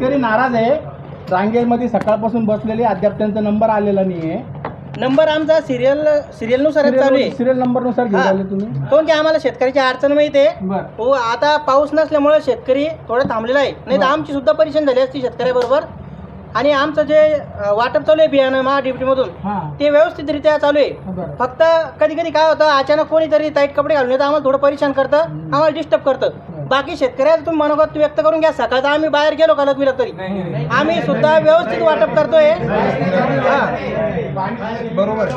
शेतकरी नाराज आहे, रांगेमध्ये सकाळपासून बसलेले, अद्याप त्यांचा नंबर आलेला नाही आहे. नंबर आमचा सिरियलनुसार चालू आहे. सिरियल नंबरनुसार घेऊन आले तुम्ही? कोण की आम्हाला शेतकऱ्याची अडचण माहिती आहे. बरं. हो, आता पाऊस नसल्यामुळे शेतकरी थोडं थांबलेला आहे, नाही तर आमची सुद्धा परेशान झाली असती शेतकऱ्याबरोबर. आणि आमचं जे वाटप चालू आहे बियाणं महाडिप्टीमधून, ते व्यवस्थितरित्या चालू आहे. फक्त कधी कधी काय होतं, अचानक कोणीतरी टाईट कपडे घालून येतं, आम्हाला थोडं परेशान करतं, आम्हाला डिस्टर्ब करतं. बाकी शेतकऱ्याचं तुम्ही मनोगत व्यक्त करून घ्या. सकाळचं आम्ही बाहेर गेलो कालक बिलक तरी आम्ही सुद्धा व्यवस्थित वाटप करतोय. बरोबर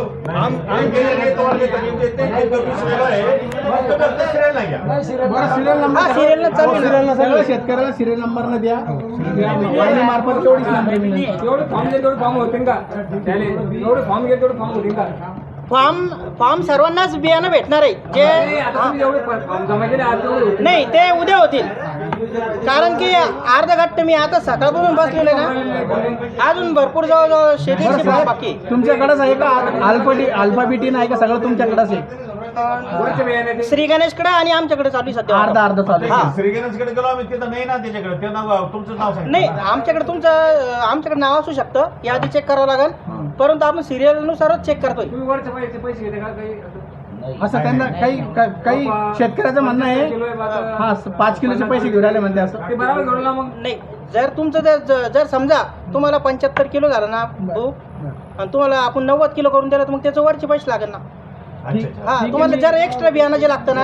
सिरियल चालू आहे. सगळं शेतकऱ्याला सिरियल नंबर न द्या. मार्फत तेवढीच नंबर विनंती. फॉर्म सर्वांनाच बियाणं भेटणार आहे. जे नाही ते उद्या होतील, कारण की अर्धघट्ट मी आता सकाळपासून बसलेले ना, अजून भरपूर जवळजवळ 150 फॉर्म बाकी आहे. तुमच्याकडेच आहे का अल्फाबेटी नाही का? सगळं तुमच्याकडेच आहे? श्री गणेशकडे आणि आमच्याकडे चालू आहे सध्या. अर्धा चालू आहे. श्रीगणेशकडे गेलो आम्ही, तिथं नाही ना त्याच्याकडे, ते नाव तुमचं नाव सांगितलं. नाही, आमच्याकडे नाव असू शकतं, यादी चेक करावं लागेल, परंतु आपण सिरियलनुसारच चेक करतोय. असं त्यांना काही शेतकऱ्याचं म्हणणं आहे, हा 5 किलोचे पैसे घेऊन राहिले म्हणते असं. नाही, जर तुमचं जर समजा तुम्हाला 75 किलो झालं ना भाऊ, आणि तुम्हाला आपण 90 किलो करून दिलं, तर मग त्याचं वरचे पैसे लागेल ना. हा, तुम्हाला जर एक्स्ट्रा बियाणं जे लागतं ना,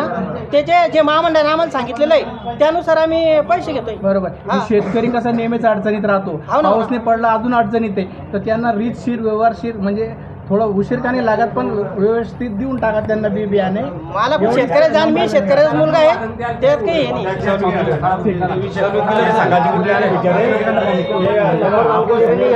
त्याचे जे महामंडळाने आम्हाला सांगितलेलं आहे त्यानुसार आम्ही पैसे घेतोय. बरोबर. शेतकरी कसा नेहमीच अडचणीत राहतो, पाऊस नाही पडला अजून अडचणीत आहे, तर त्यांना रीतशीर व्यवहारशीर म्हणजे थोडं उशीर का नाही लागत, पण व्यवस्थित देऊन टाका त्यांना बियाणे. मला पण शेतकऱ्याचा जाण, मी शेतकऱ्याचा मुलगा आहे, त्यात काही हे नाही.